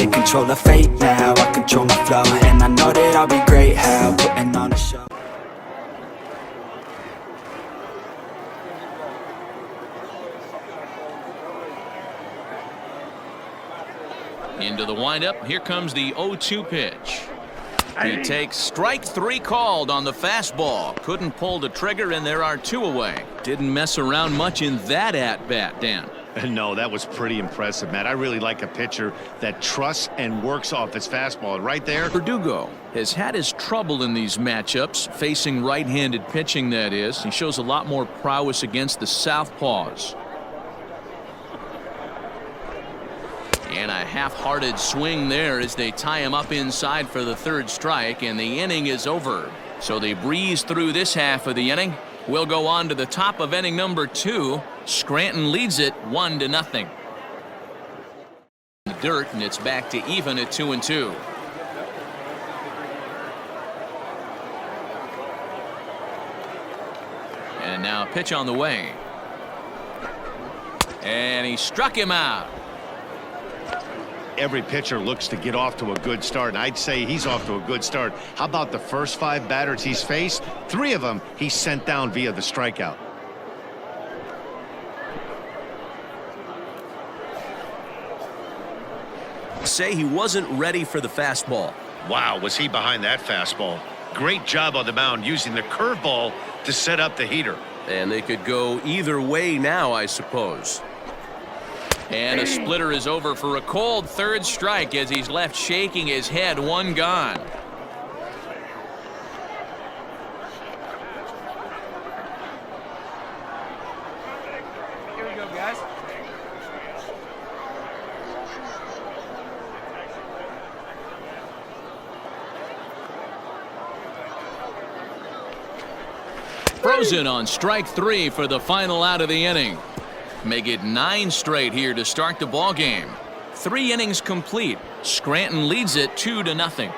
in control of fate now, I control my flow, and I know that I'll be great. How putting on a show. Into the windup, here comes the 0-2 pitch. He takes strike 3 called on the fastball. Couldn't pull the trigger, and there are 2 away. Didn't mess around much in that at-bat, Dan. No, that was pretty impressive, Matt. I really like a pitcher that trusts and works off his fastball. Right there. Verdugo has had his trouble in these matchups, facing right-handed pitching, that is. He shows a lot more prowess against the southpaws. And a half-hearted swing there as they tie him up inside for the 3rd strike, and the inning is over. So they breeze through this half of the inning. We'll go on to the top of inning number 2. Scranton leads it 1-0. The dirt, and it's back to even at 2-2. And now a pitch on the way. And he struck him out. Every pitcher looks to get off to a good start, and I'd say he's off to a good start. How about the first 5 batters he's faced? 3 of them he sent down via the strikeout. Say he wasn't ready for the fastball. Wow, was he behind that fastball. Great job on the mound using the curveball to set up the heater. And they could go either way now, I suppose. And a splitter is over for a cold 3rd strike as he's left shaking his head. 1 gone. Here we go, guys. Frozen on strike 3 for the final out of the inning. Make it 9 straight here to start the ball game. 3 innings complete. Scranton leads it 2-0.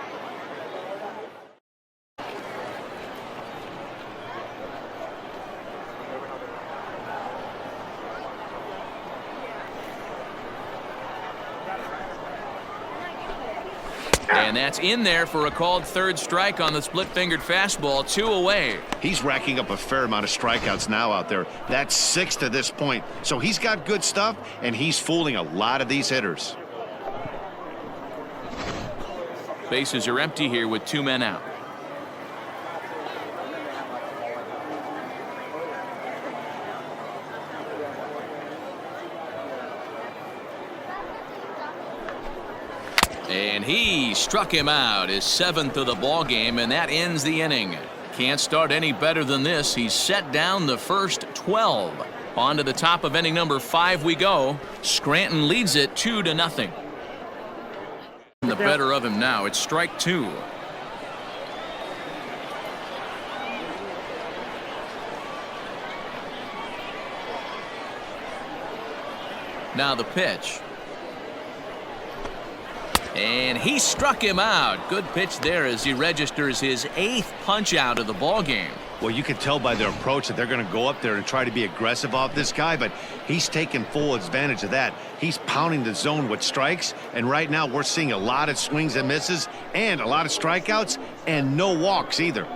And that's in there for a called 3rd strike on the split-fingered fastball. 2 away. He's racking up a fair amount of strikeouts now out there. That's 6 to this point. So he's got good stuff, and he's fooling a lot of these hitters. Bases are empty here with 2 men out. And he struck him out, his 7th of the ball game, and that ends the inning. Can't start any better than this. He's set down the first 12. On to the top of inning number 5 we go. Scranton leads it 2-0. The better of him now. It's strike 2. Now the pitch. And he struck him out. Good pitch there as he registers his 8th punch out of the ball game. Well, you can tell by their approach that they're going to go up there and try to be aggressive off this guy, but he's taking full advantage of that. He's pounding the zone with strikes, and right now we're seeing a lot of swings and misses and a lot of strikeouts and no walks either.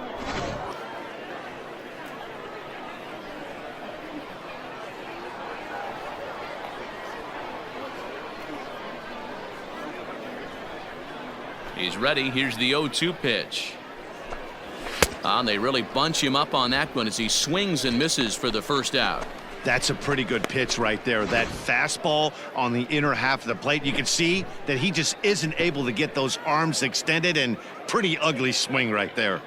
He's ready. Here's the 0-2 pitch. And they really bunch him up on that one as he swings and misses for the first out. That's a pretty good pitch right there. That fastball on the inner half of the plate. You can see that he just isn't able to get those arms extended, and pretty ugly swing right there.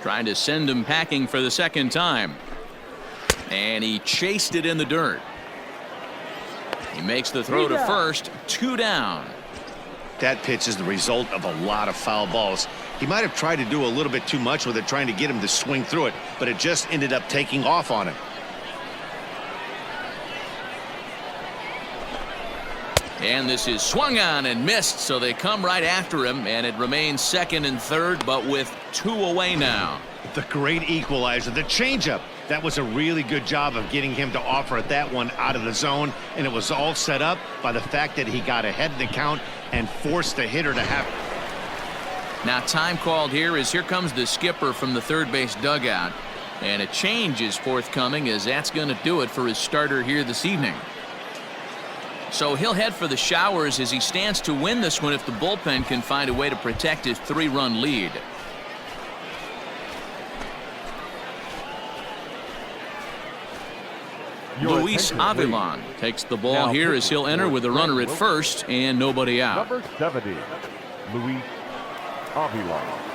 Trying to send him packing for the 2nd time. And he chased it in the dirt. He makes the throw to first. 2 down. That pitch is the result of a lot of foul balls. He might have tried to do a little bit too much with it, trying to get him to swing through it, but it just ended up taking off on him. And this is swung on and missed, so they come right after him, and it remains second and third, but with 2 away now. The great equalizer, the changeup. That was a really good job of getting him to offer at that one out of the zone, and it was all set up by the fact that he got ahead in the count and forced the hitter to have. Now time called here as here comes the skipper from the third base dugout, and a change is forthcoming as that's going to do it for his starter here this evening. So he'll head for the showers as he stands to win this one if the bullpen can find a way to protect his 3-run lead. Luis Avilan takes the ball here as he'll enter with a runner at first and nobody out. Number 70, Luis Avilan.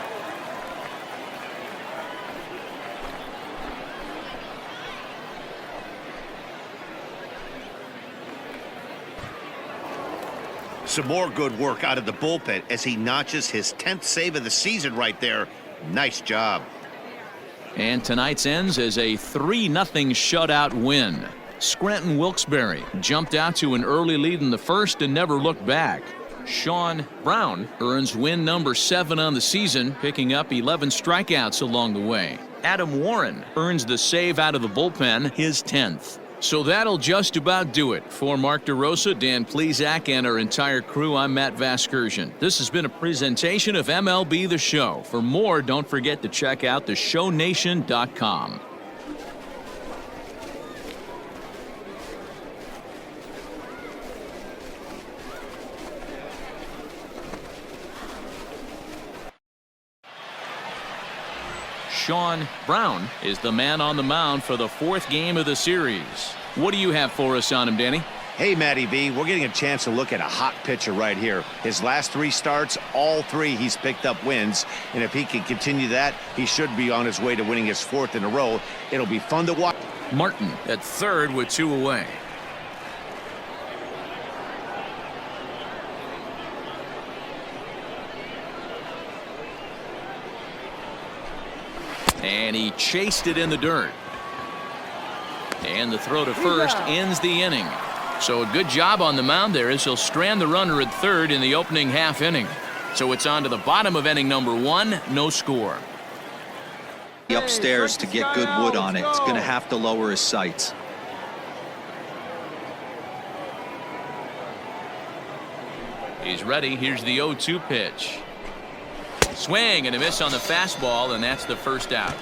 Some more good work out of the bullpen as he notches his 10th save of the season right there. Nice job. And tonight's ends as a 3-0 shutout win. Scranton Wilkes-Barre jumped out to an early lead in the first and never looked back. Sean Brown earns win number 7 on the season, picking up 11 strikeouts along the way. Adam Warren earns the save out of the bullpen, his 10th. So that'll just about do it. For Mark DeRosa, Dan Plesac, and our entire crew, I'm Matt Vasgersian. This has been a presentation of MLB The Show. For more, don't forget to check out theshownation.com. Sean Brown is the man on the mound for the 4th game of the series. What do you have for us on him, Danny? Hey, Matty B, we're getting a chance to look at a hot pitcher right here. His last 3 starts, all 3 he's picked up wins. And if he can continue that, he should be on his way to winning his 4th in a row. It'll be fun to watch. Martin at third with 2 away. And he chased it in the dirt. And the throw to first ends the inning. So a good job on the mound there as he'll strand the runner at third in the opening half inning. So it's on to the bottom of inning number 1, no score. Upstairs to get good wood on it. It's going to have to lower his sights. He's ready. Here's the 0-2 pitch. Swing and a miss on the fastball, and that's the first out.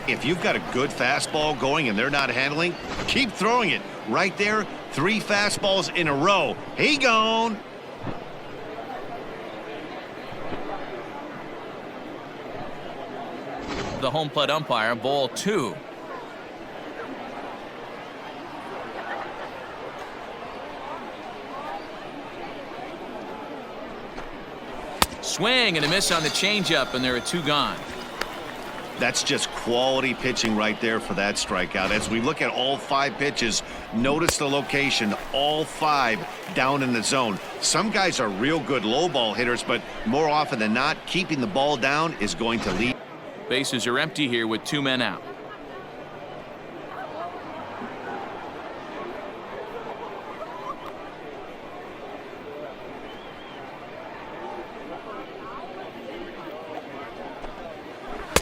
If you've got a good fastball going and they're not handling, keep throwing it. Right there, 3 fastballs in a row. He gone. The home plate umpire, ball 2. Swing and a miss on the changeup, and there are 2 gone. That's just quality pitching right there for that strikeout. As we look at all 5 pitches, notice the location, all 5 down in the zone. Some guys are real good low ball hitters, but more often than not, keeping the ball down is going to lead. Bases are empty here with 2 men out.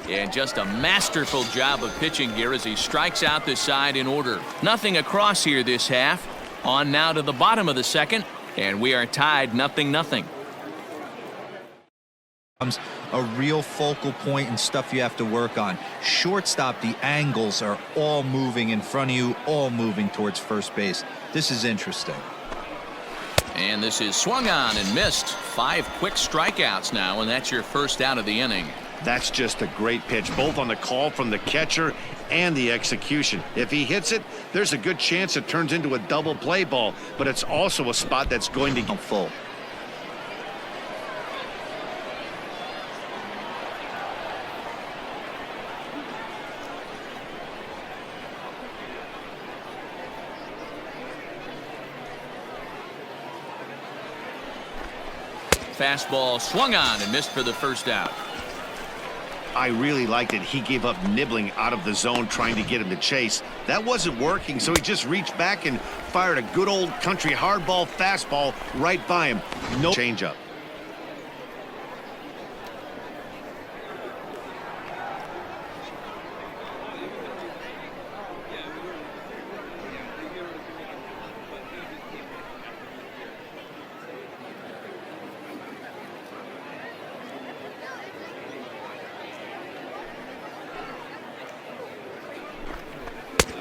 And just a masterful job of pitching here as he strikes out the side in order. Nothing across here this half. On now to the bottom of the second, and we are tied 0-0. A real focal point and stuff you have to work on. Shortstop, the angles are all moving in front of you, all moving towards first base. This is interesting. And this is swung on and missed. 5 quick strikeouts now, and that's your first out of the inning. That's just a great pitch, both on the call from the catcher and the execution. If he hits it, there's a good chance it turns into a double play ball, but it's also a spot that's going to get full. Fastball swung on and missed for the first out. I really liked it. He gave up nibbling out of the zone trying to get him to chase. That wasn't working, so he just reached back and fired a good old country hardball fastball right by him. No changeup.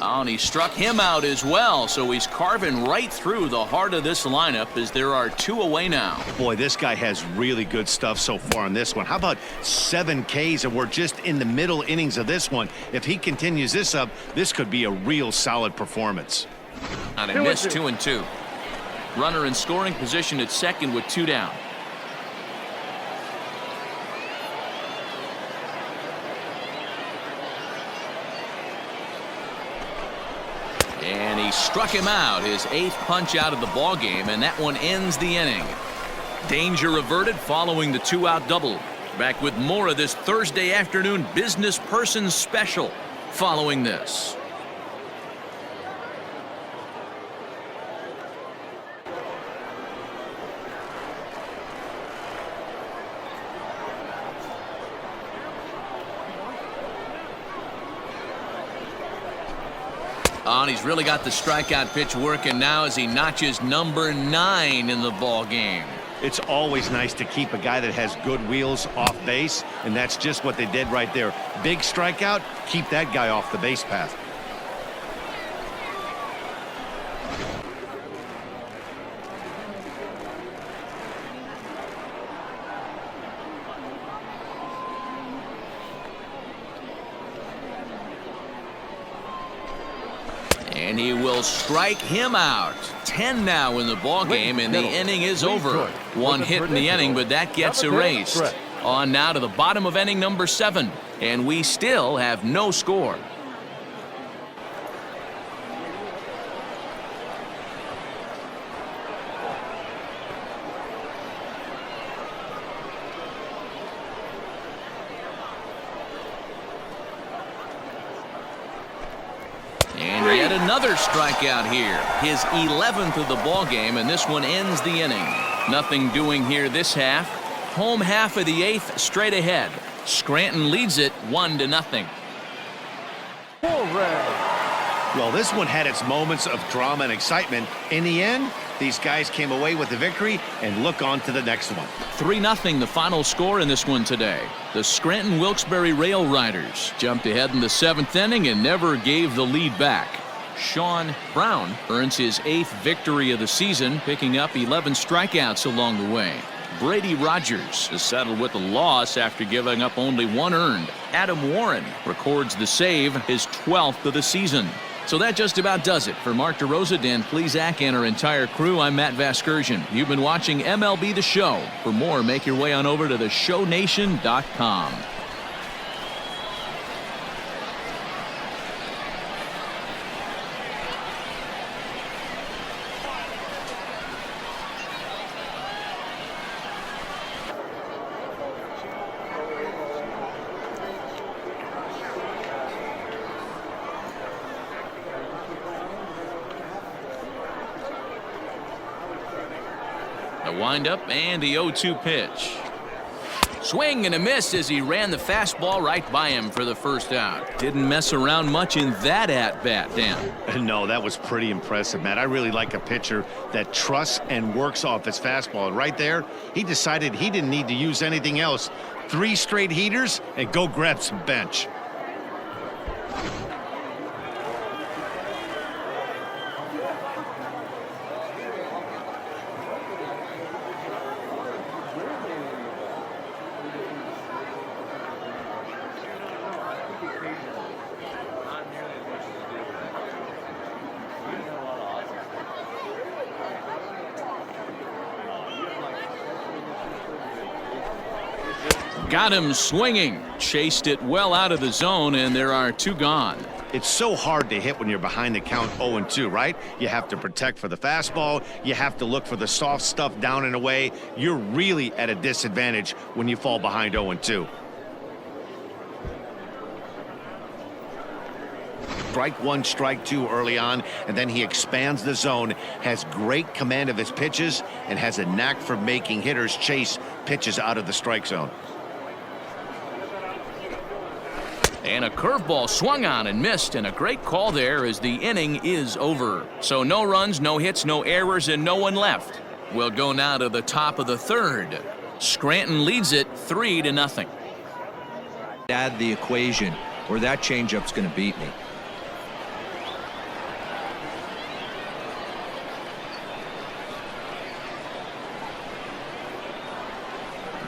Oh, and he struck him out as well, so he's carving right through the heart of this lineup as there are 2 away now. Boy, this guy has really good stuff so far on this one. How about 7 Ks, and we're just in the middle innings of this one. If he continues this up, this could be a real solid performance. And a miss, 2-2. Runner in scoring position at second with 2 down. And he struck him out, his 8th punch out of the ball game, and that one ends the inning. Danger averted following the 2-out double. Back with more of this Thursday afternoon business person special following this. Oh, and he's really got the strikeout pitch working now as he notches number 9 in the ball game. It's always nice to keep a guy that has good wheels off base, and that's just what they did right there. Big strikeout, keep that guy off the base path. And he will strike him out. 10 now in the ball game, and the inning is over. 1 hit in the inning, but that gets erased. On now to the bottom of inning number 7, and we still have no score. And yet another strikeout here. His 11th of the ball game, and this one ends the inning. Nothing doing here this half. Home half of the 8th straight ahead. Scranton leads it 1-0. Well, this one had its moments of drama and excitement. In the end, these guys came away with the victory and look on to the next one. 3-0 the final score in this one today. The Scranton Wilkes-Barre Rail Riders jumped ahead in the 7th inning and never gave the lead back. Sean Brown earns his 8th victory of the season, picking up 11 strikeouts along the way. Brady Rogers is settled with a loss after giving up only 1 earned. Adam Warren records the save, his 12th of the season. So that just about does it. For Mark DeRosa, Dan Plesac, and our entire crew, I'm Matt Vasgersian. You've been watching MLB The Show. For more, make your way on over to theshownation.com. A windup and the 0-2 pitch. Swing and a miss as he ran the fastball right by him for the first out. Didn't mess around much in that at-bat, Dan. No, that was pretty impressive, Matt. I really like a pitcher that trusts and works off his fastball. Right there, he decided he didn't need to use anything else. 3 straight heaters and go grab some bench. Got him swinging. Chased it well out of the zone, and there are 2 gone. It's so hard to hit when you're behind the count 0-2, right? You have to protect for the fastball. You have to look for the soft stuff down and away. You're really at a disadvantage when you fall behind 0-2. strike one, strike two early on, and then he expands the zone, has great command of his pitches, and has a knack for making hitters chase pitches out of the strike zone. And a curveball swung on and missed, and a great call there as the inning is over. So no runs, no hits, no errors, and no one left. We'll go now to the top of the third. Scranton leads it 3-0. Add the equation, or that changeup's going to beat me.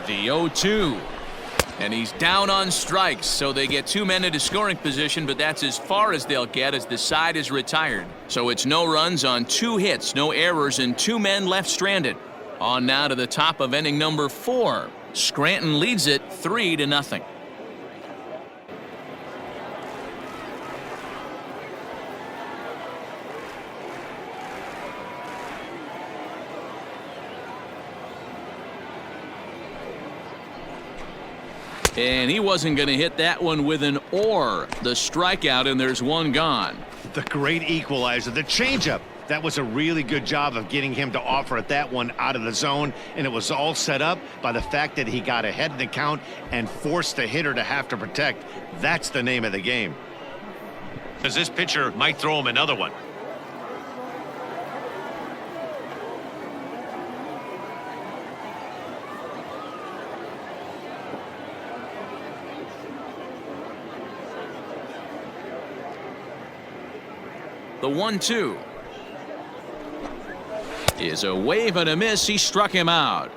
The 0-2. And he's down on strikes, so they get two men into scoring position, but that's as far as they'll get as the side is retired. So it's no runs on 2 hits, no errors, and 2 men left stranded. On now to the top of inning number 4. Scranton leads it 3-0. And he wasn't going to hit that one with an or. The strikeout, and there's one gone. The great equalizer, the changeup. That was a really good job of getting him to offer at that one out of the zone, and it was all set up by the fact that he got ahead in the count and forced the hitter to have to protect. That's the name of the game. Because this pitcher might throw him another one. The 1-2 is a wave and a miss. He struck him out.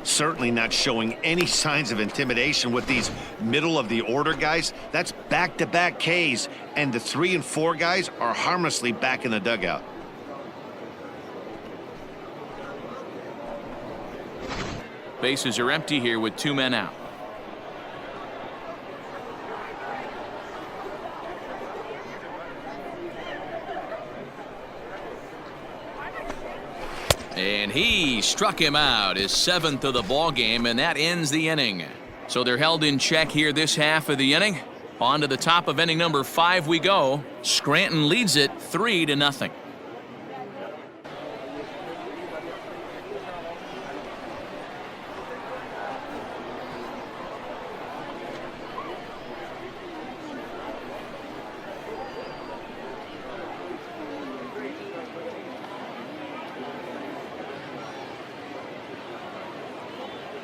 Certainly not showing any signs of intimidation with these middle of the order guys. That's back-to-back Ks, and the 3 and 4 guys are harmlessly back in the dugout. Bases are empty here with 2 men out. And he struck him out, his 7th of the ball game, and that ends the inning. So they're held in check here this half of the inning. On to the top of inning number 5 we go. Scranton leads it 3-0.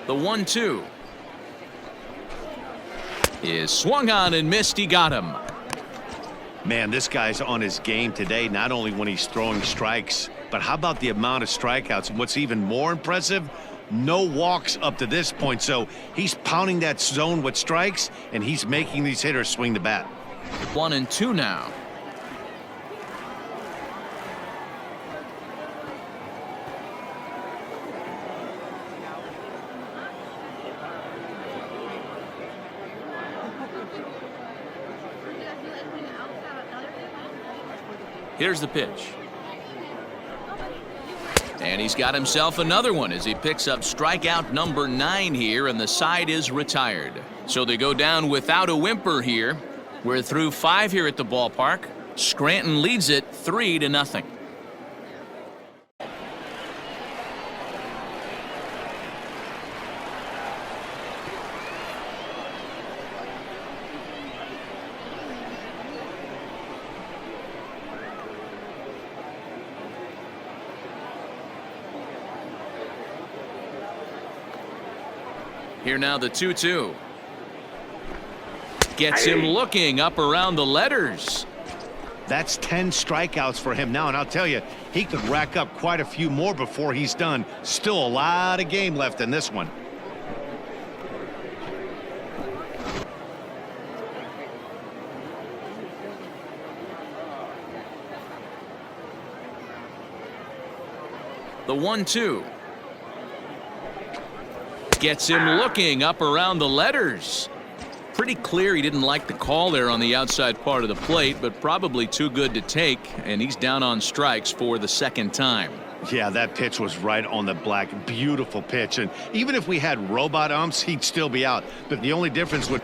The 1-2 is swung on and missed. He got him. Man, this guy's on his game today, not only when he's throwing strikes, but how about the amount of strikeouts? And what's even more impressive, no walks up to this point. So he's pounding that zone with strikes, and he's making these hitters swing the bat. 1-2 now. Here's the pitch. And he's got himself another one as he picks up strikeout number 9 here, and the side is retired. So they go down without a whimper here. We're through 5 here at the ballpark. Scranton leads it 3-0. Here now the 2-2. Gets him looking up around the letters. That's 10 strikeouts for him now, and I'll tell you, he could rack up quite a few more before he's done. Still a lot of game left in this one. The 1-2. Gets him looking up around the letters. Pretty clear he didn't like the call there on the outside part of the plate, but probably too good to take, and he's down on strikes for the 2nd time. Yeah, that pitch was right on the black. Beautiful pitch, and even if we had robot umps, he'd still be out. But the only difference would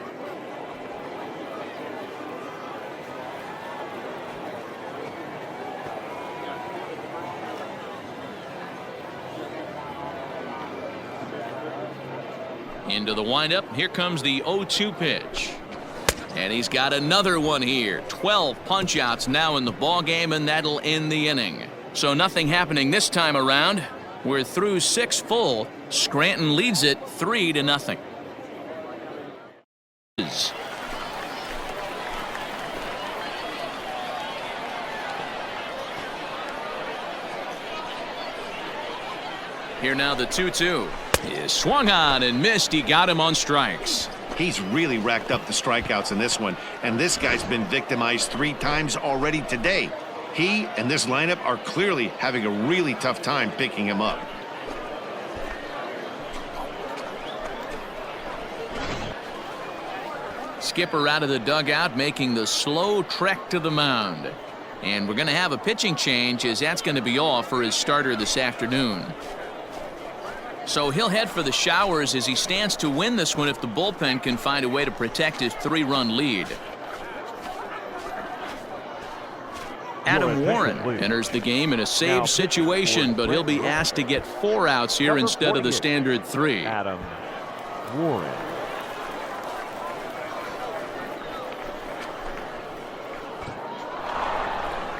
Into the windup. Here comes the 0-2 pitch. And he's got another one here. 12 punch-outs now in the ball game, and that'll end the inning. So nothing happening this time around. We're through 6 full. Scranton leads it 3-0. Here now the 2-2 is swung on and missed. He got him on strikes. He's really racked up the strikeouts in this one, and this guy's been victimized 3 times already today. He and this lineup are clearly having a really tough time picking him up. Skipper out of the dugout, making the slow trek to the mound. And we're going to have a pitching change, as that's going to be all for his starter this afternoon. So he'll head for the showers as he stands to win this one if the bullpen can find a way to protect his 3-run lead. Adam Warren enters the game in a save situation, but he'll be asked to get 4 outs here instead of the standard 3. Adam Warren.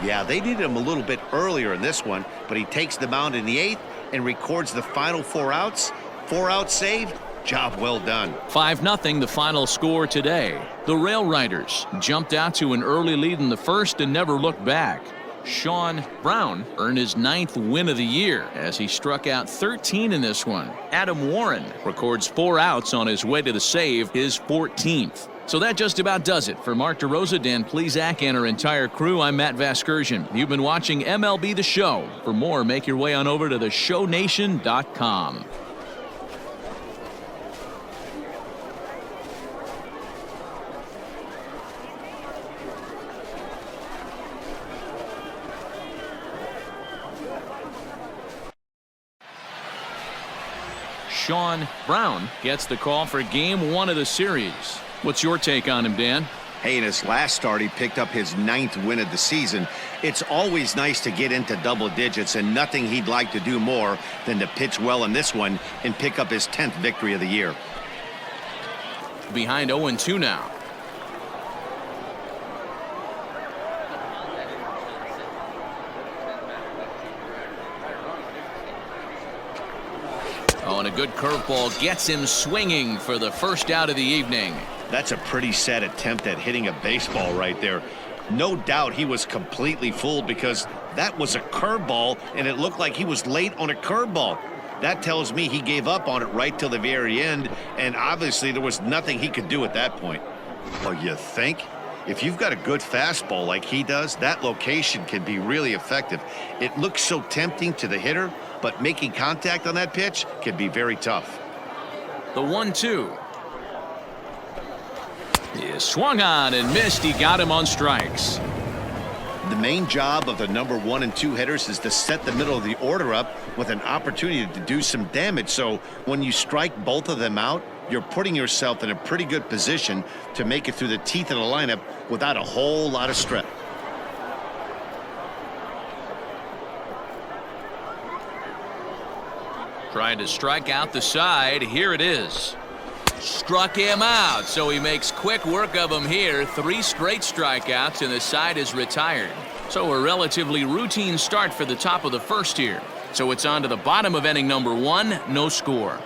Yeah, they needed him a little bit earlier in this one, but he takes the mound in the 8th and records the final 4 outs. 4 outs saved. Job well done. 5-0 the final score today. The Rail Riders jumped out to an early lead in the first and never looked back. Sean Brown earned his 9th win of the year as he struck out 13 in this one. Adam Warren records 4 outs on his way to the save, his 14th. So that just about does it. For Mark DeRosa, Dan Plesac, and our entire crew, I'm Matt Vasgersian. You've been watching MLB The Show. For more, make your way on over to theshownation.com. Sean Brown gets the call for game 1 of the series. What's your take on him, Dan? Hey, in his last start, he picked up his 9th win of the season. It's always nice to get into double digits, and nothing he'd like to do more than to pitch well in this one and pick up his 10th victory of the year. Behind 0-2 now. Oh, and a good curveball gets him swinging for the first out of the evening. That's a pretty sad attempt at hitting a baseball right there. No doubt he was completely fooled because that was a curveball and it looked like he was late on a curveball. That tells me he gave up on it right till the very end, and obviously there was nothing he could do at that point. Well, you think? If you've got a good fastball like he does, that location can be really effective. It looks so tempting to the hitter, but making contact on that pitch can be very tough. The 1-2 is swung on and missed. He got him on strikes. The main job of the number 1 and 2 hitters is to set the middle of the order up with an opportunity to do some damage. So when you strike both of them out, you're putting yourself in a pretty good position to make it through the teeth of the lineup without a whole lot of stress. Trying to strike out the side. Here it is. Struck him out, so he makes quick work of him here. 3 straight strikeouts, and the side is retired. So a relatively routine start for the top of the first here. So it's on to the bottom of inning number 1, no score.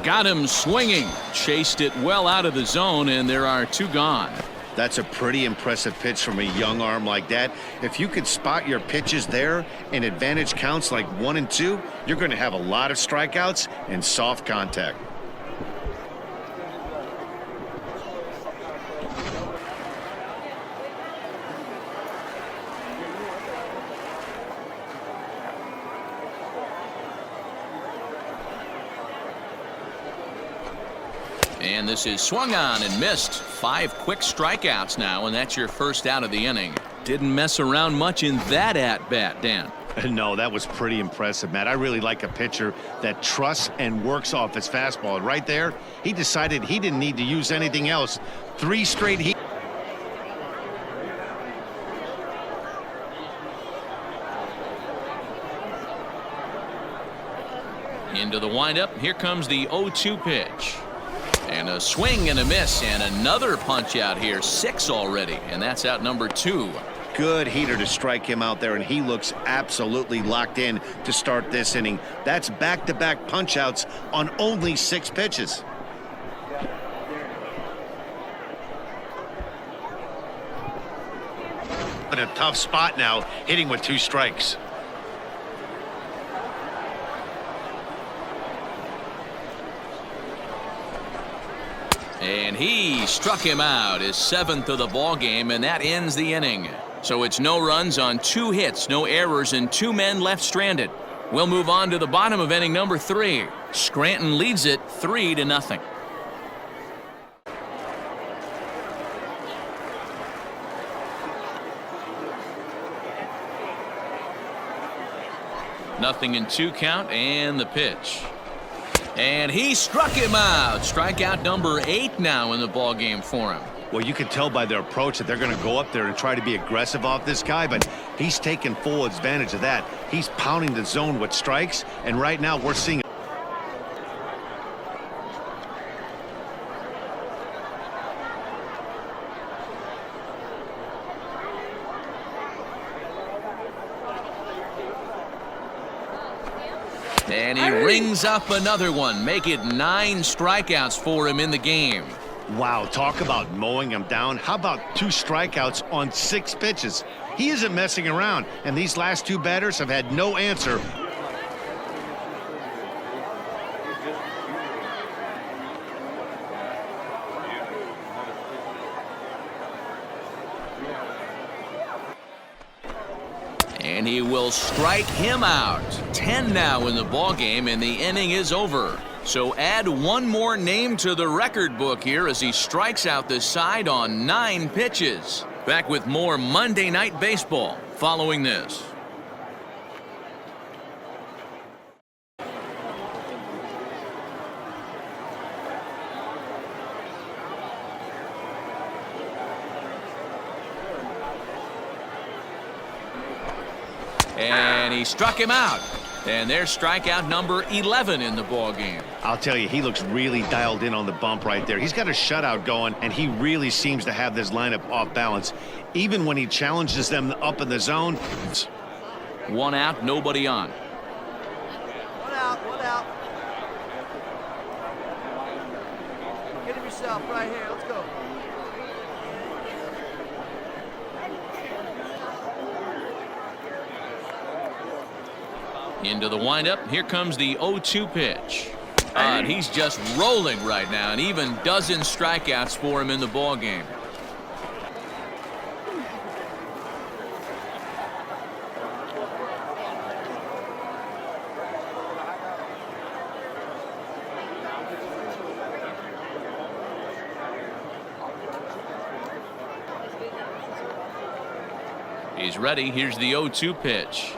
Got him swinging, chased it well out of the zone, and there are 2 gone. That's a pretty impressive pitch from a young arm like that. If you could spot your pitches there and advantage counts like 1 and 2, you're going to have a lot of strikeouts and soft contact. And this is swung on and missed. 5 quick strikeouts now, and that's your first out of the inning. Didn't mess around much in that at-bat, Dan. No, that was pretty impressive, Matt. I really like a pitcher that trusts and works off his fastball. And right there, he decided he didn't need to use anything else. 3 straight heat. Into the windup. Here comes the 0-2 pitch. And a swing and a miss, and another punch out here. 6 already, and that's out number 2. Good heater to strike him out there, and he looks absolutely locked in to start this inning. That's back-to-back punch-outs on only 6 pitches. In a tough spot now, hitting with 2 strikes. And he struck him out, his 7th of the ball game, and that ends the inning. So it's no runs on 2 hits, no errors, and 2 men left stranded. We'll move on to the bottom of inning number 3. Scranton leads it 3-0. Nothing in 2 count, and the pitch. And he struck him out. Strikeout number 8 now in the ball game for him. Well, you can tell by their approach that they're going to go up there and try to be aggressive off this guy, but he's taking full advantage of that. He's pounding the zone with strikes, and right now we're seeing and he rings up another one. Make it 9 strikeouts for him in the game. Wow, talk about mowing him down. How about 2 strikeouts on 6 pitches? He isn't messing around, and these last 2 batters have had no answer. And he will strike him out. 10 now in the ball game, and the inning is over. So add 1 more name to the record book here as he strikes out the side on 9 pitches. Back with more Monday Night Baseball following this. And he struck him out. And there's strikeout number 11 in the ball game. I'll tell you, he looks really dialed in on the bump right there. He's got a shutout going, and he really seems to have this lineup off balance. Even when he challenges them up in the zone. 1 out, nobody on. 1 out, 1 out. Get him yourself right here. Let's go. Into the windup. Here comes the 0-2 pitch. And he's just rolling right now, and even dozen strikeouts for him in the ball game. He's ready. Here's the 0-2 pitch.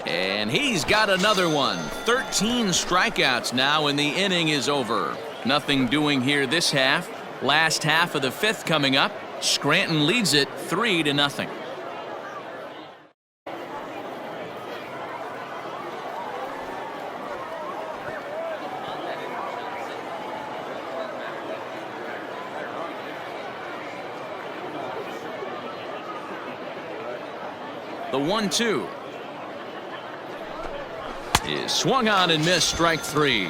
And he's got another one. 13 strikeouts now, and the inning is over. Nothing doing here this half. Last half of the 5th coming up. Scranton leads it 3-0. The 1-2 is swung on and missed. Strike 3.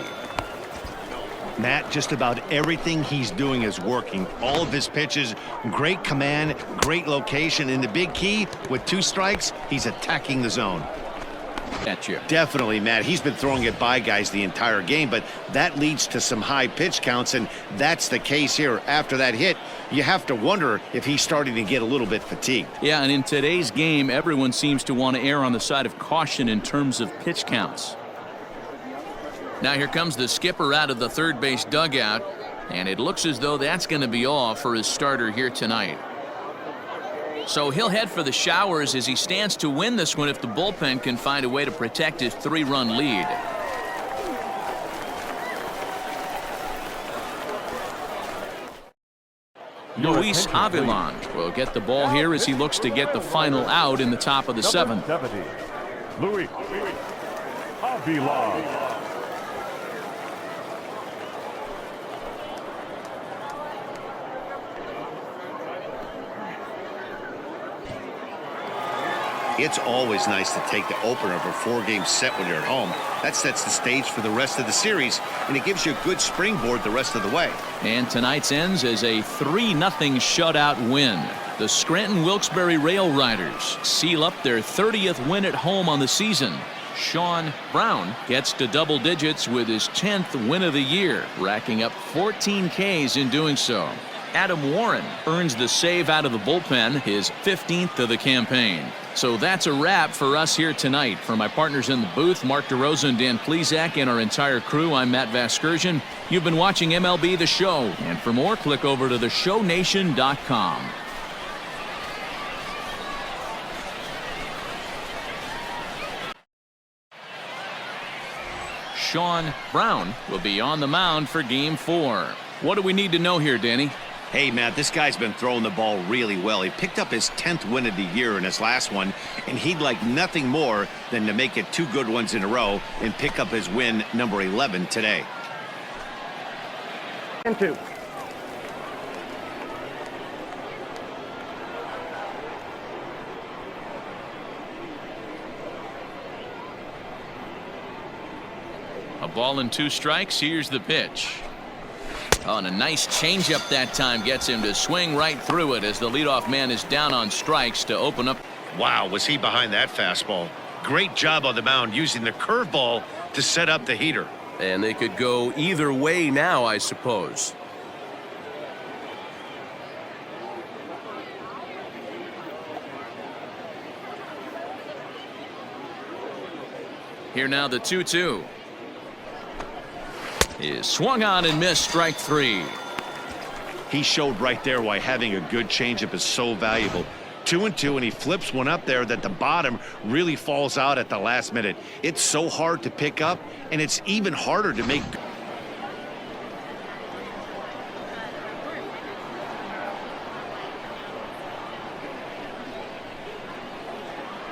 Matt, just about everything he's doing is working. All of his pitches, great command, great location, and the big key, with 2 strikes, he's attacking the zone. At you. Definitely, Matt. He's been throwing it by guys the entire game, but that leads to some high pitch counts, and that's the case here. After that hit, you have to wonder if he's starting to get a little bit fatigued. Yeah, and in today's game, everyone seems to want to err on the side of caution in terms of pitch counts. Now here comes the skipper out of the third base dugout, and it looks as though that's going to be all for his starter here tonight. So he'll head for the showers as he stands to win this one if the bullpen can find a way to protect his 3-run lead. Luis Avilan will get the ball here as he looks to get the final out in the top of the 7th. 70, Luis Avilan. It's always nice to take the opener of a 4-game set when you're at home. That sets the stage for the rest of the series, and it gives you a good springboard the rest of the way. And tonight's ends as a 3-0 shutout win. The Scranton Wilkes-Barre Rail Riders seal up their 30th win at home on the season. Sean Brown gets to double digits with his 10th win of the year, racking up 14 Ks in doing so. Adam Warren earns the save out of the bullpen, his 15th of the campaign. So that's a wrap for us here tonight. For my partners in the booth, Mark DeRosa and Dan Plezak, and our entire crew, I'm Matt Vasgersian. You've been watching MLB The Show. And for more, click over to theshownation.com. Sean Brown will be on the mound for Game 4. What do we need to know here, Danny? Hey, Matt, this guy's been throwing the ball really well. He picked up his 10th win of the year in his last one, and he'd like nothing more than to make it 2 good ones in a row and pick up his win number 11 today. And 2. A ball and 2 strikes. Here's the pitch. Oh, and a nice changeup that time gets him to swing right through it as the leadoff man is down on strikes to open up. Wow, was he behind that fastball. Great job on the mound using the curveball to set up the heater. And they could go either way now, I suppose. Here now the 2-2. Is swung on and missed, strike 3. He showed right there why having a good changeup is so valuable. 2-2, and he flips one up there that the bottom really falls out at the last minute. It's so hard to pick up, and it's even harder to make.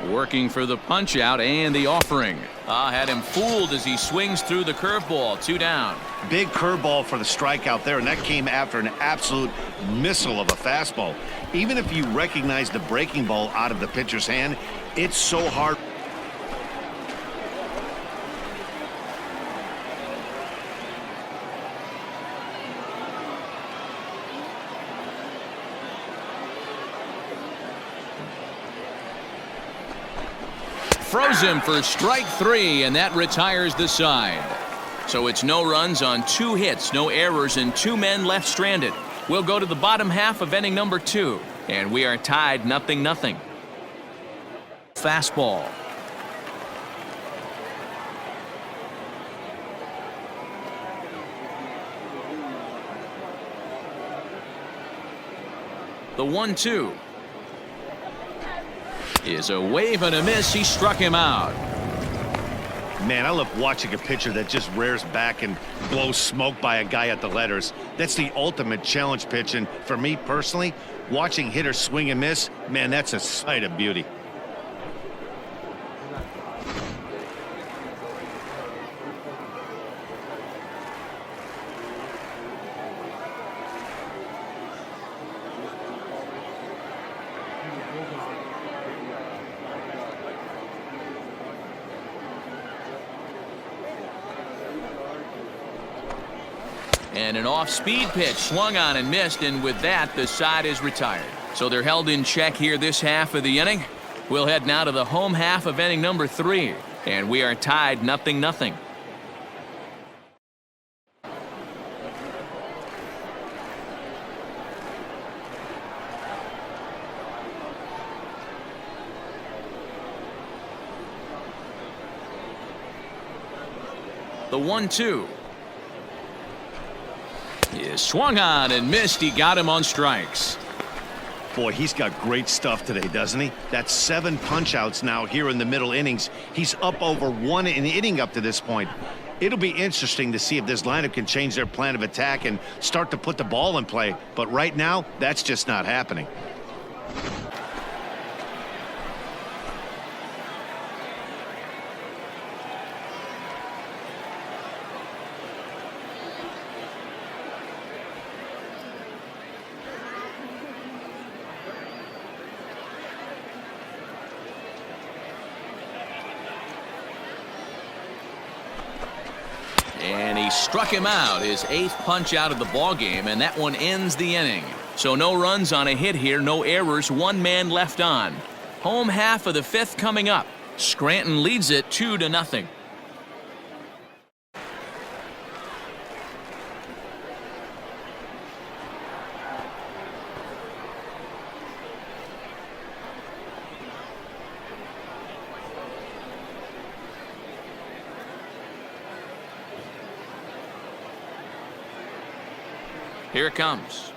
Working for the punch out and the offering. Had him fooled as he swings through the curveball. 2 down. Big curveball for the strikeout there, and that came after an absolute missile of a fastball. Even if you recognize the breaking ball out of the pitcher's hand, it's so hard. Froze him for strike 3, and that retires the side. So it's no runs on 2 hits, no errors, and 2 men left stranded. We'll go to the bottom half of inning number 2, and we are tied 0-0. Fastball. The 1-2. Is a wave and a miss. He struck him out. Man, I love watching a pitcher that just rears back and blows smoke by a guy at the letters. That's the ultimate challenge pitch, and for me personally, watching hitters swing and miss, man, that's a sight of beauty. And an off-speed pitch swung on and missed, and with that, the side is retired. So they're held in check here this half of the inning. We'll head now to the home half of inning number 3, and we are tied 0-0. The 1-2. Is swung on and missed. He got him on strikes. Boy, he's got great stuff today, doesn't he? That's 7 punch-outs now here in the middle innings. He's up over 1 an inning up to this point. It'll be interesting to see if this lineup can change their plan of attack and start to put the ball in play. But right now, that's just not happening. And he struck him out, his 8th punch out of the ball game, and that one ends the inning. So no runs on a hit here, no errors, 1 man left on. Home half of the 5th coming up. Scranton leads it 2-0. Here it comes.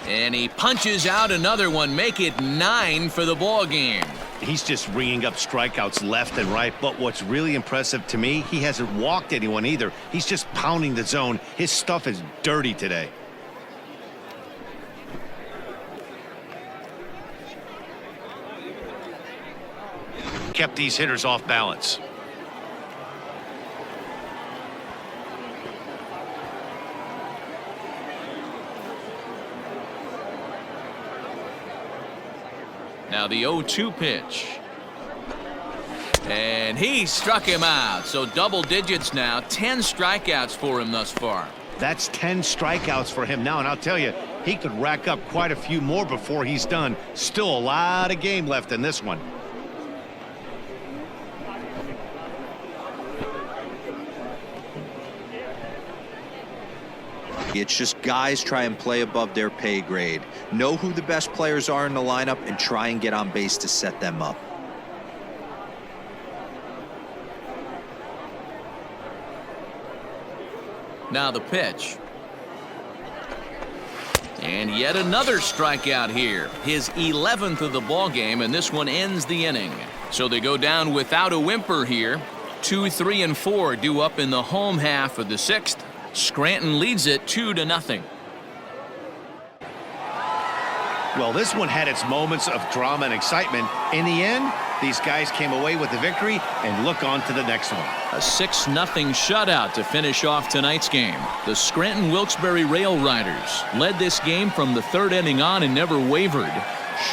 And he punches out another one, make it 9 for the ball game. He's just ringing up strikeouts left and right, but what's really impressive to me, he hasn't walked anyone either. He's just pounding the zone. His stuff is dirty today. Kept these hitters off balance. Now the 0-2 pitch. And he struck him out. So double digits now. 10 strikeouts for him thus far. That's 10 strikeouts for him now, and I'll tell you, he could rack up quite a few more before he's done. Still a lot of game left in this one. It's just guys try and play above their pay grade. Know who the best players are in the lineup and try and get on base to set them up. Now the pitch. And yet another strikeout here. His 11th of the ball game, and this one ends the inning. So they go down without a whimper here. 2, 3, and 4 due up in the home half of the 6th. Scranton leads it 2-0. Well, this one had its moments of drama and excitement. In the end, these guys came away with the victory and look on to the next one. A 6-0 shutout to finish off tonight's game. The Scranton Wilkes-Barre Rail Riders led this game from the 3rd inning on and never wavered.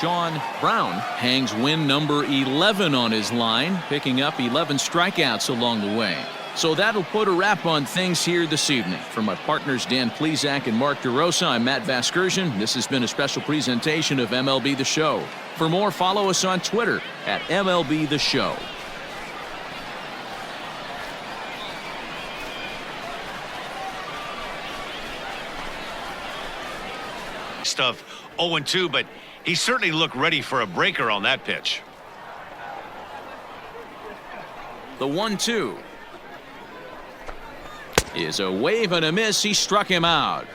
Sean Brown hangs win number 11 on his line, picking up 11 strikeouts along the way. So that'll put a wrap on things here this evening. For my partners Dan Plesac and Mark DeRosa, I'm Matt Vasgersian. This has been a special presentation of MLB The Show. For more, follow us on Twitter at MLB The Show. Stuff 0-2, but he certainly looked ready for a breaker on that pitch. The 1-2. Is a wave and a miss. He struck him out.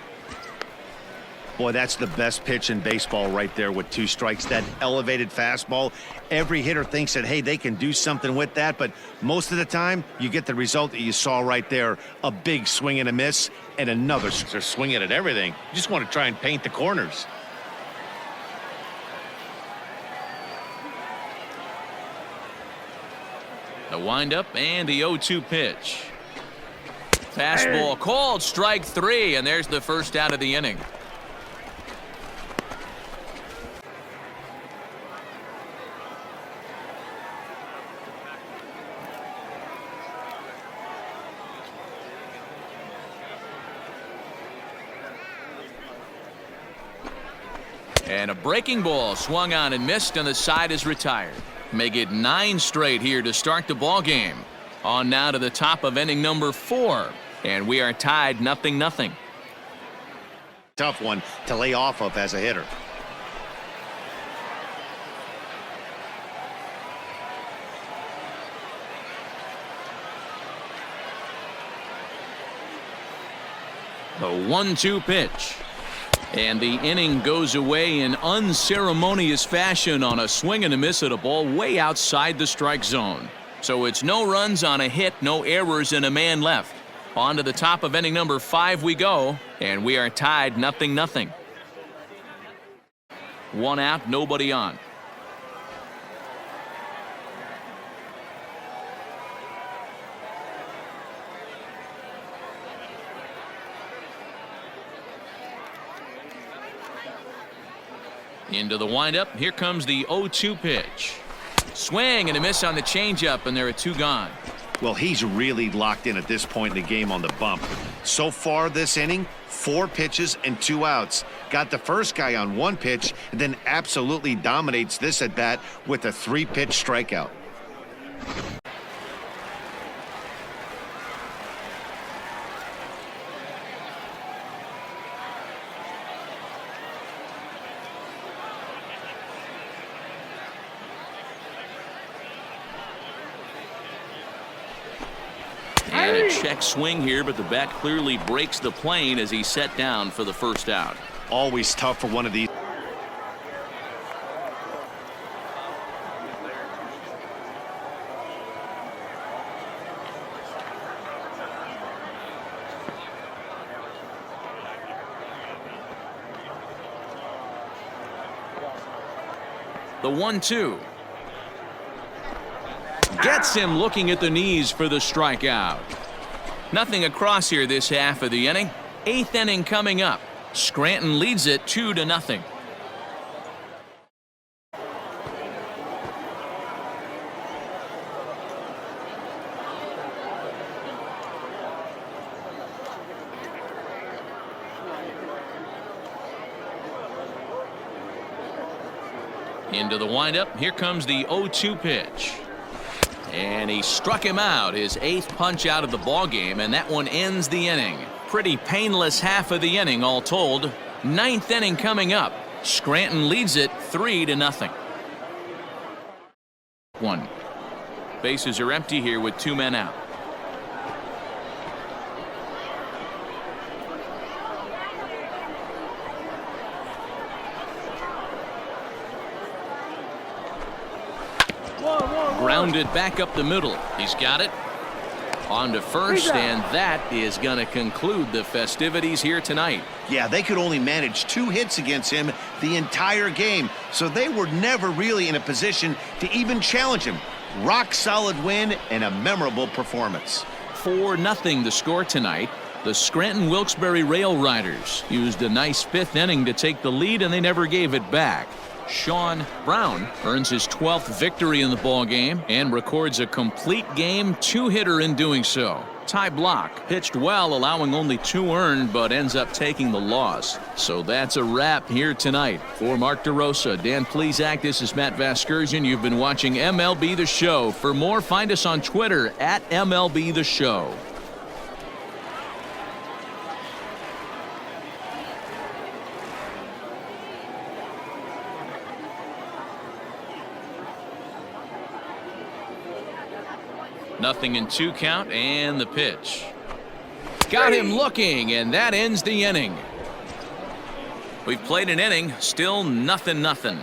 Boy, that's the best pitch in baseball right there with 2 strikes. That elevated fastball. Every hitter thinks that, hey, they can do something with that, but most of the time you get the result that you saw right there. A big swing and a miss, and another swinging at everything. You just want to try and paint the corners. The windup and the 0-2 pitch. Fastball called, strike 3, and there's the first out of the inning. And a breaking ball swung on and missed, and the side is retired. Make it 9 straight here to start the ball game. On now to the top of inning number 4. And we are tied 0-0. Tough one to lay off of as a hitter. The 1-2 pitch. And the inning goes away in unceremonious fashion on a swing and a miss at a ball way outside the strike zone. So it's no runs on a hit, no errors, and a man left. On to the top of inning number 5 we go, and we are tied 0-0. 1 out, nobody on. Into the windup. Here comes the 0-2 pitch. Swing and a miss on the changeup, and there are 2 gone. Well, he's really locked in at this point in the game on the bump. So far this inning, 4 pitches and 2 outs. Got the first guy on 1 pitch, and then absolutely dominates this at bat with a 3-pitch strikeout. And a check swing here, but the bat clearly breaks the plane as he's set down for the first out. Always tough for one of these. The 1-2. Gets him looking at the knees for the strikeout. Nothing across here this half of the inning. 8th inning coming up. Scranton leads it 2-0. Into the windup. Here comes the 0-2 pitch. And he struck him out, his 8th punch out of the ball game, and that one ends the inning. Pretty painless half of the inning all told. 9th inning coming up. Scranton leads it 3-0. 1. Bases are empty here with 2 men out. Grounded back up the middle. He's got it. On to first, and that is going to conclude the festivities here tonight. Yeah, they could only manage 2 hits against him the entire game, so they were never really in a position to even challenge him. Rock solid win and a memorable performance. 4-0 the score tonight. The Scranton Wilkes-Barre Rail Riders used a nice 5th inning to take the lead, and they never gave it back. Sean Brown earns his 12th victory in the ball game and records a complete game 2-hitter in doing so. Ty Block pitched well, allowing only 2 earned, but ends up taking the loss. So that's a wrap here tonight. For Mark DeRosa, Dan Plesac, this is Matt Vasgersian. You've been watching MLB The Show. For more, find us on Twitter at MLB The Show. Nothing in 2 count, and the pitch. Got him looking, and that ends the inning. We've played an inning, still 0-0.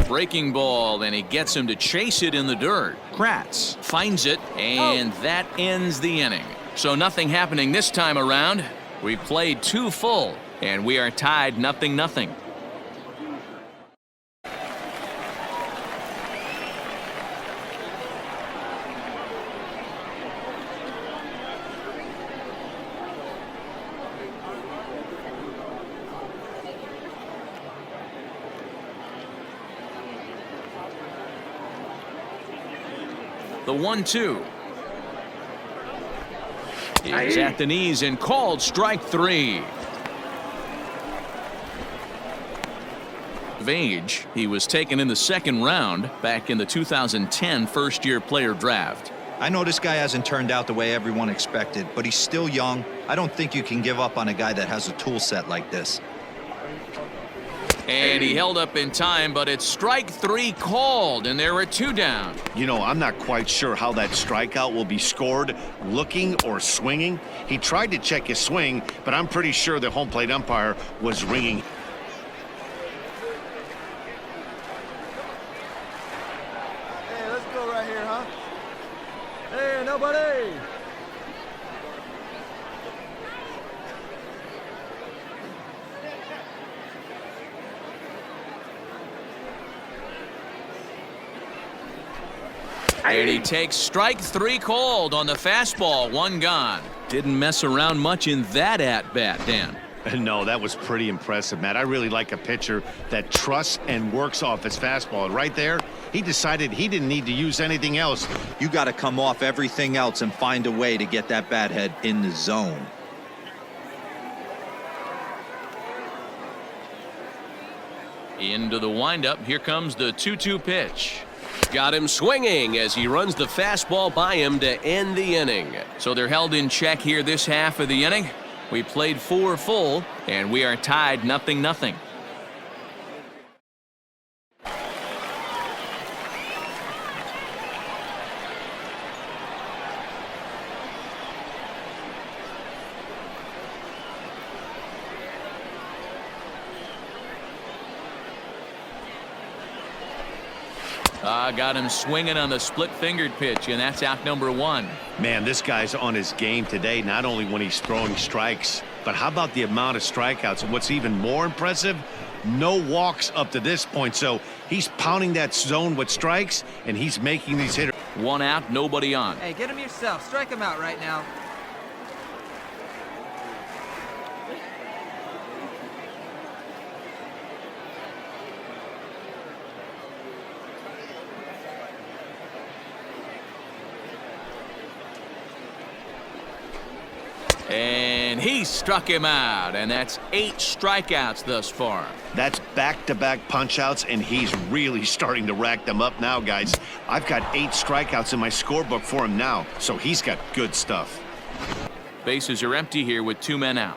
Breaking ball, and he gets him to chase it in the dirt. Kratz finds it, and that ends the inning. So nothing happening this time around. We played 2 full, and we are tied 0-0. The 1-2 is at the knees and called strike 3. of age. He was taken in the second round back in the 2010 first-year player draft. I know this guy hasn't turned out the way everyone expected, but he's still young. I don't think you can give up on a guy that has a tool set like this. And he held up in time, but it's strike three called, and there are two down. You know, I'm not quite sure how that strikeout will be scored, looking or swinging. He tried to check his swing, but I'm pretty sure the home plate umpire was ringing. Hey, let's go right here, huh? Hey, nobody! And he takes strike three called on the fastball, one gone. Didn't mess around much in that at-bat, Dan. No, that was pretty impressive, Matt. I really like a pitcher that trusts and works off his fastball. And right there, he decided he didn't need to use anything else. You got to come off everything else and find a way to get that bat head in the zone. Into the windup. Here comes the 2-2 pitch. Got him swinging as he runs the fastball by him to end the inning. So they're held in check here this half of the inning. We played 4 full, and we are tied 0-0. Got him swinging on the split-fingered pitch, and that's out number 1. Man, this guy's on his game today, not only when he's throwing strikes, but how about the amount of strikeouts? And what's even more impressive, no walks up to this point. So he's pounding that zone with strikes, and he's making these hitters. 1 out, nobody on. Hey, get him yourself. Strike him out right now. And he struck him out, and that's 8 strikeouts thus far. That's back-to-back punch-outs, and he's really starting to rack them up now, guys. I've got 8 strikeouts in my scorebook for him now, so he's got good stuff. Bases are empty here with 2 men out.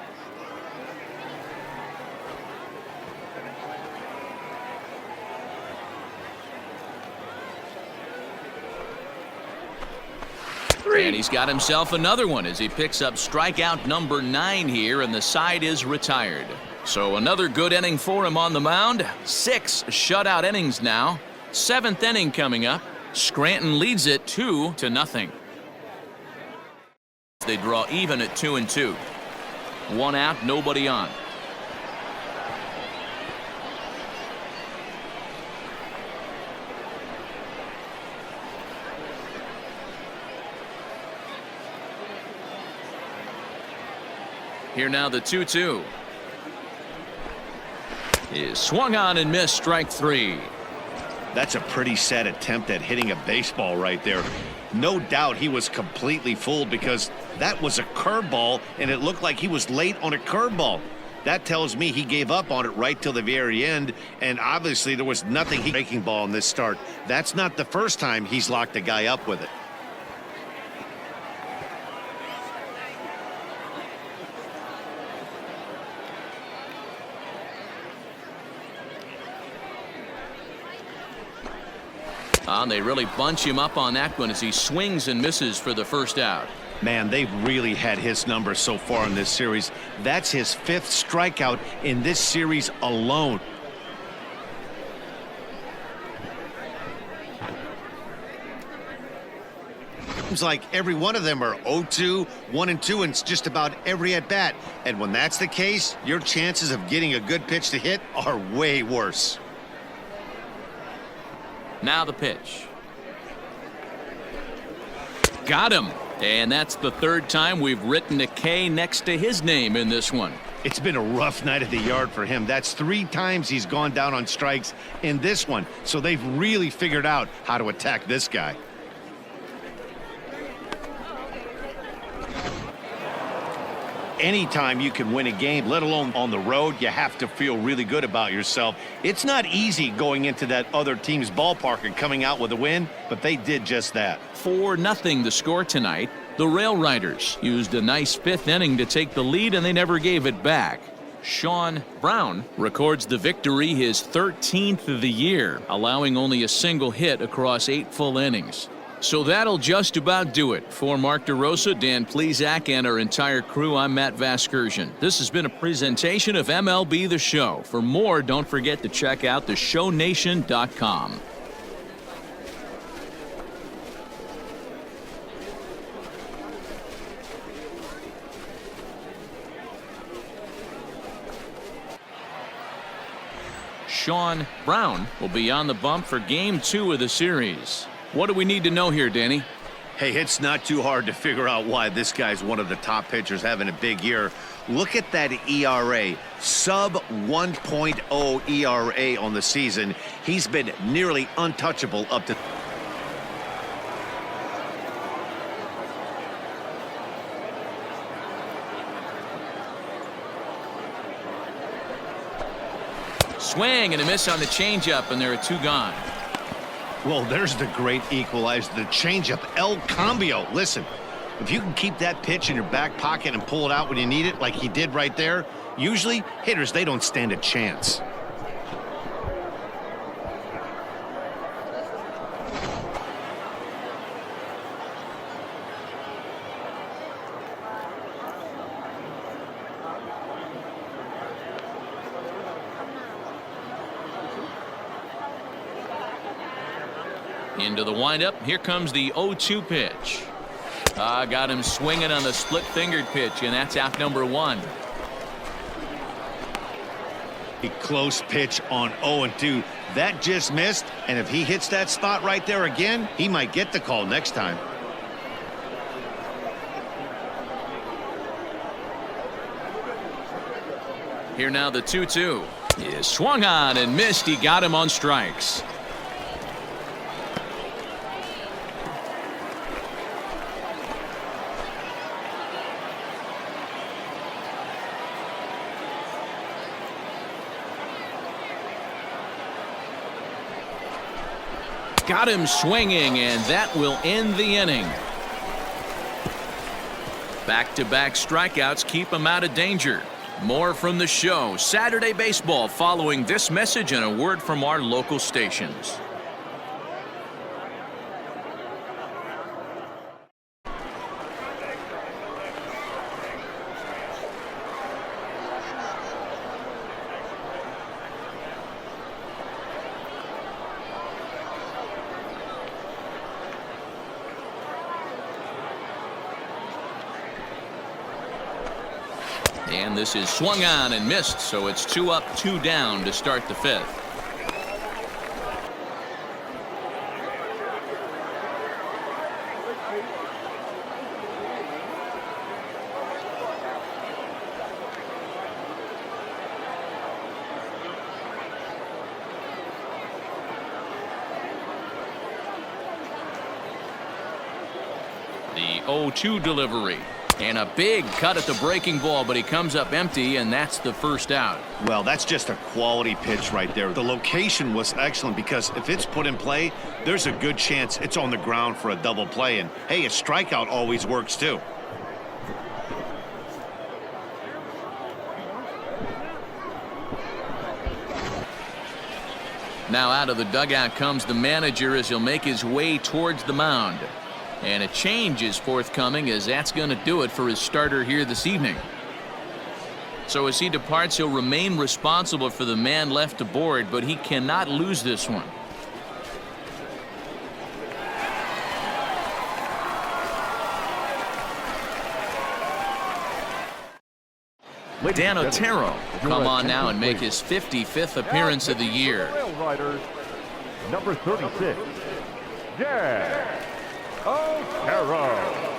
And he's got himself another one as he picks up strikeout number 9 here, and the side is retired. So another good inning for him on the mound. 6 shutout innings now. 7th inning coming up. Scranton leads it 2-0. They draw even at 2-2. 1 out, nobody on. Here now the 2-2. Is swung on and missed, strike 3. That's a pretty sad attempt at hitting a baseball right there. No doubt he was completely fooled because that was a curveball, and it looked like he was late on a curveball. That tells me he gave up on it right till the very end, and obviously there was nothing breaking ball in this start. That's not the first time he's locked a guy up with it. They really bunch him up on that one as he swings and misses for the first out. Man, they've really had his number so far in this series. That's his 5th strikeout in this series alone. Seems like every one of them are 0-2, 1-2, and it's just about every at-bat. And when that's the case, your chances of getting a good pitch to hit are way worse. Now the pitch. Got him. And that's the 3rd time we've written a K next to his name in this one. It's been a rough night at the yard for him. That's 3 times he's gone down on strikes in this one. So they've really figured out how to attack this guy. anytime you can win a game, let alone on the road, you have to feel really good about yourself. It's not easy going into that other team's ballpark and coming out with a win, but they did just that. 4-0 the score tonight. The Rail Riders used a nice fifth inning to take the lead, and they never gave it back. Sean Brown records the victory, his 13th of the year, allowing only a single hit across 8 full innings. So that'll just about do it. For Mark DeRosa, Dan Plesac, and our entire crew, I'm Matt Vasgersian. This has been a presentation of MLB The Show. For more, don't forget to check out theshownation.com. Sean Brown will be on the bump for Game 2 of the series. What do we need to know here, Danny? Hey, it's not too hard to figure out why this guy's one of the top pitchers having a big year. Look at that ERA, sub 1.0 ERA on the season. He's been nearly untouchable up to... Swing and a miss on the changeup, and there are 2 gone. Well, there's the great equalizer, the changeup, El Cambio. Listen, if you can keep that pitch in your back pocket and pull it out when you need it, like he did right there, usually hitters, they don't stand a chance. Into the windup. Here comes the 0-2 pitch. Got him swinging on the split-fingered pitch, and that's out number 1. A close pitch on 0-2. That just missed, and if he hits that spot right there again, he might get the call next time. Here now the 2-2 is swung on and missed. He got him on strikes. Got him swinging, and that will end the inning. Back-to-back strikeouts keep him out of danger. More from the show. Saturday Baseball following this message and a word from our local stations. And this is swung on and missed, so it's 2 up, 2 down to start the 5th. The 0-2 delivery. And a big cut at the breaking ball, but he comes up empty, and that's the first out. Well, that's just a quality pitch right there. The location was excellent because if it's put in play, there's a good chance it's on the ground for a double play. And, hey, a strikeout always works, too. Now out of the dugout comes the manager as he'll make his way towards the mound. And a change is forthcoming, as that's going to do it for his starter here this evening. So as he departs, he'll remain responsible for the man left aboard, but he cannot lose this one. Dan Otero will come on now and make his 55th appearance of the year. Rail Riders, number 36, Dan Otero.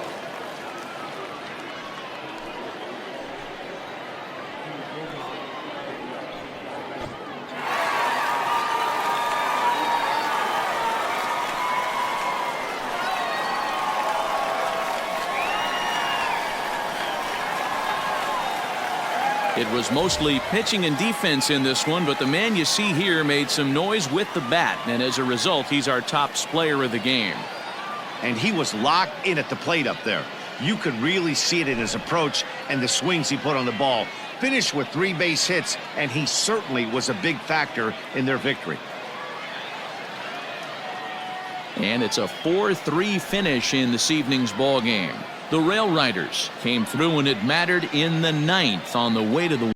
It was mostly pitching and defense in this one, but the man you see here made some noise with the bat, and as a result, he's our top player of the game. And he was locked in at the plate up there. You could really see it in his approach and the swings he put on the ball. Finished with 3 base hits, and he certainly was a big factor in their victory. And it's a 4-3 finish in this evening's ball game. The Rail Riders came through and it mattered in the 9th on the way to the